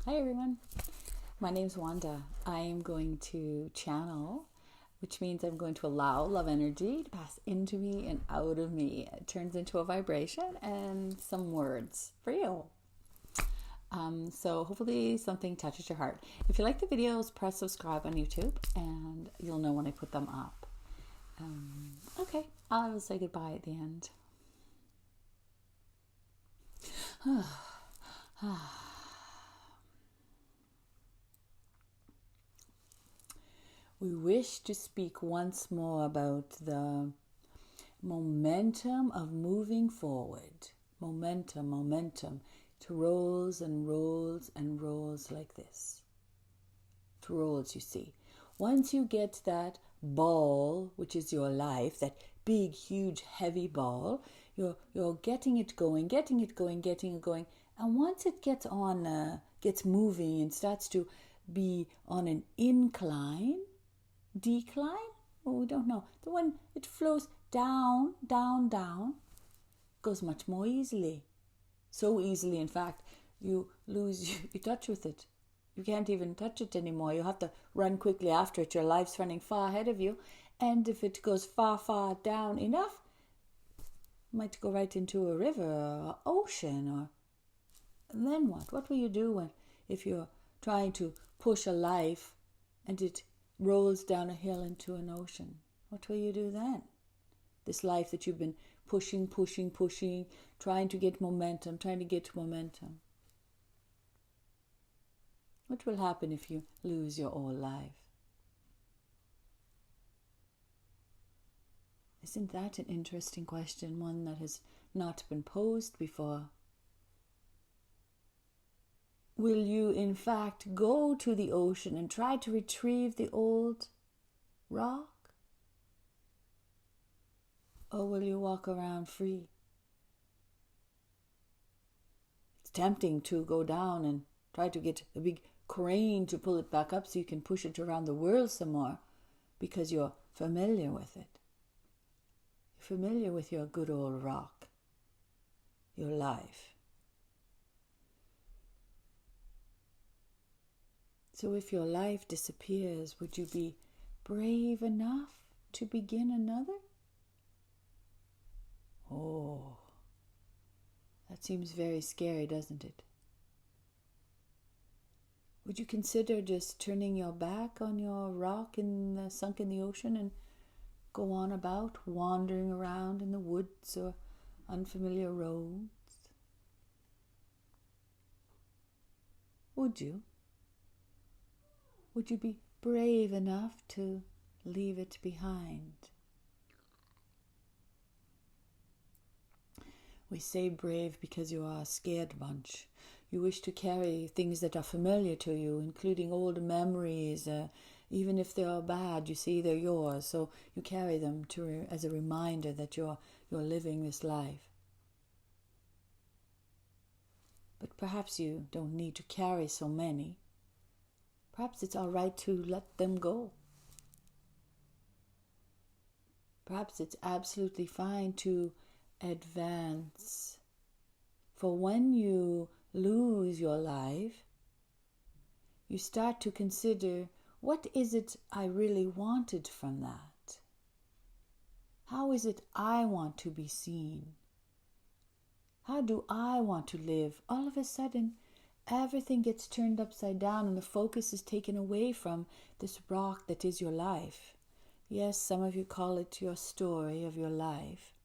Hi everyone, my name's Wanda. I am going to channel, which means I'm going to allow love energy to pass into me and out of me. It turns into a vibration and some words for you. So hopefully something touches your heart. If you like the videos, press subscribe on YouTube and you'll know when I put them up. Okay, I'll say goodbye at the end. We wish to speak once more about the momentum of moving forward. Momentum. It rolls and rolls and rolls like this. It rolls, you see. Once you get that ball, which is your life, that big, huge, heavy ball, you're getting it going. And once it gets moving and starts to be on an incline, decline, we don't know. The one it flows down, goes much more easily. So easily, in fact, you lose your touch with it. You can't even touch it anymore. You have to run quickly after it. Your life's running far ahead of you. And if it goes far down enough, it might go right into a river or ocean. And then what? What will you do if you're trying to push a life and it rolls down a hill into an ocean? What will you do then? This life that you've been pushing, trying to get momentum. What will happen if you lose your old life? Isn't that an interesting question, one that has not been posed before? Will you, in fact, go to the ocean and try to retrieve the old rock? Or will you walk around free? It's tempting to go down and try to get a big crane to pull it back up so you can push it around the world some more because you're familiar with it. You're familiar with your good old rock, your life. So if your life disappears, would you be brave enough to begin another? Oh, that seems very scary, doesn't it? Would you consider just turning your back on your rock sunk in the ocean and go on about wandering around in the woods or unfamiliar roads? Would you? Would you be brave enough to leave it behind? We say brave because you are a scared bunch. You wish to carry things that are familiar to you, including old memories. Even if they are bad, you see they're yours, so you carry them as a reminder that you're living this life. But perhaps you don't need to carry so many. Perhaps it's all right to let them go. Perhaps it's absolutely fine to advance. For when you lose your life, you start to consider, what is it I really wanted from that? How is it I want to be seen? How do I want to live? All of a sudden, everything gets turned upside down and the focus is taken away from this rock that is your life. Yes, some of you call it your story of your life.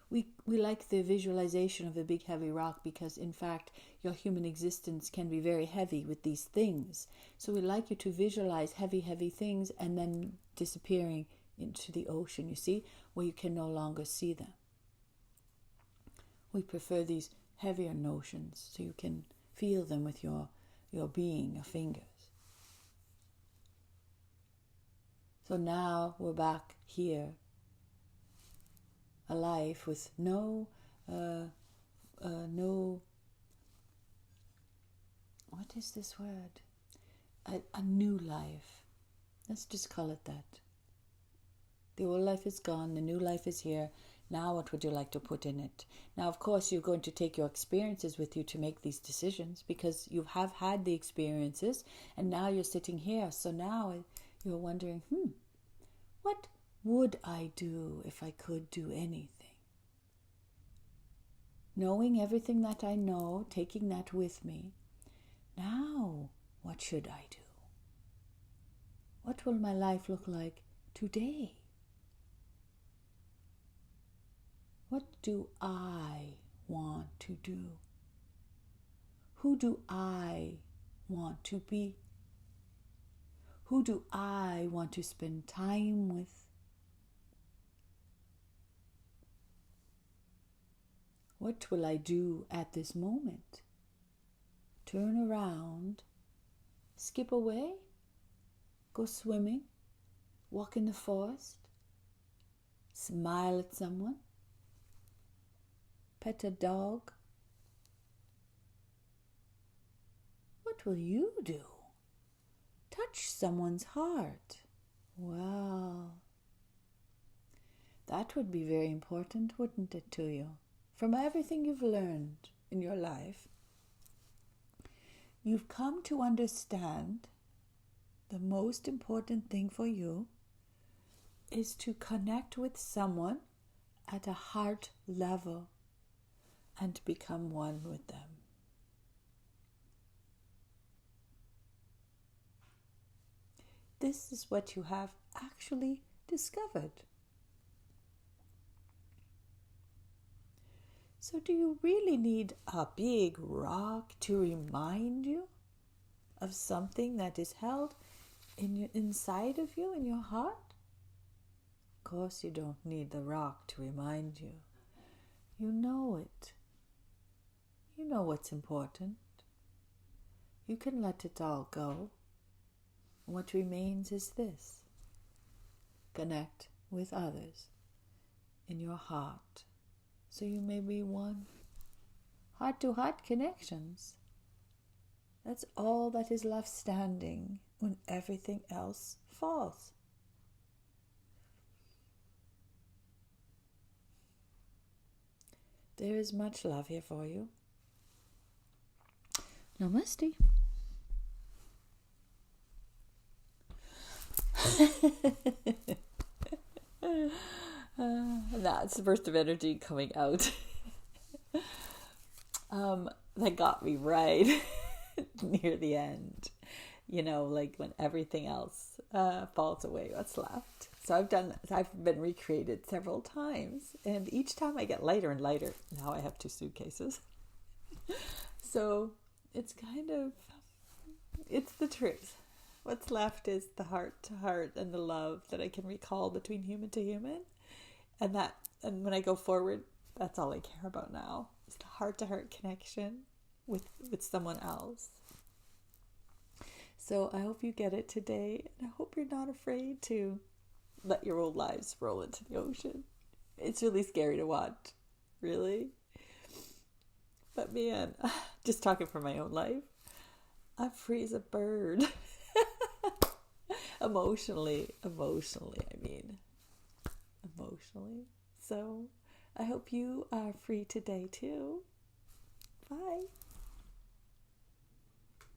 We like the visualization of the big heavy rock because, in fact, your human existence can be very heavy with these things. So we like you to visualize heavy things and then disappearing into the ocean, you see, where you can no longer see them. We prefer these heavier notions so you can feel them with your being, your fingers. So now we're back here, a life with no, what is this word? A new life. Let's just call it that. The old life is gone, the new life is here. Now what would you like to put in it? Now, of course, you're going to take your experiences with you to make these decisions, because you have had the experiences and now you're sitting here. So now you're wondering, what would I do if I could do anything? Knowing everything that I know, taking that with me, now what should I do? What will my life look like today? What do I want to do? Who do I want to be? Who do I want to spend time with? What will I do at this moment? Turn around, skip away, go swimming, walk in the forest, smile at someone, pet a dog. What will you do? Touch someone's heart. Wow. That would be very important, wouldn't it, to you? From everything you've learned in your life, you've come to understand the most important thing for you is to connect with someone at a heart level and become one with them. This is what you have actually discovered. So do you really need a big rock to remind you of something that is held inside of you, in your heart? Of course you don't need the rock to remind you. You know it. You know what's important. You can let it all go. What remains is this: connect with others in your heart, so you may be one. Heart-to-heart connections. That's all that is left standing when everything else falls. There is much love here for you. Namaste. That's the burst of energy coming out. That got me right near the end. Like when everything else falls away, what's left? So I've been recreated several times, and each time I get lighter and lighter. Now I have 2 suitcases. So it's the truth. What's left is the heart to heart and the love that I can recall between human to human. And when I go forward, that's all I care about now. It's the heart to heart connection with someone else. So I hope you get it today, and I hope you're not afraid to let your old lives roll into the ocean. It's really scary to watch, really. But man, just talking from my own life, I'm free as a bird. Emotionally. So I hope you are free today too. Bye.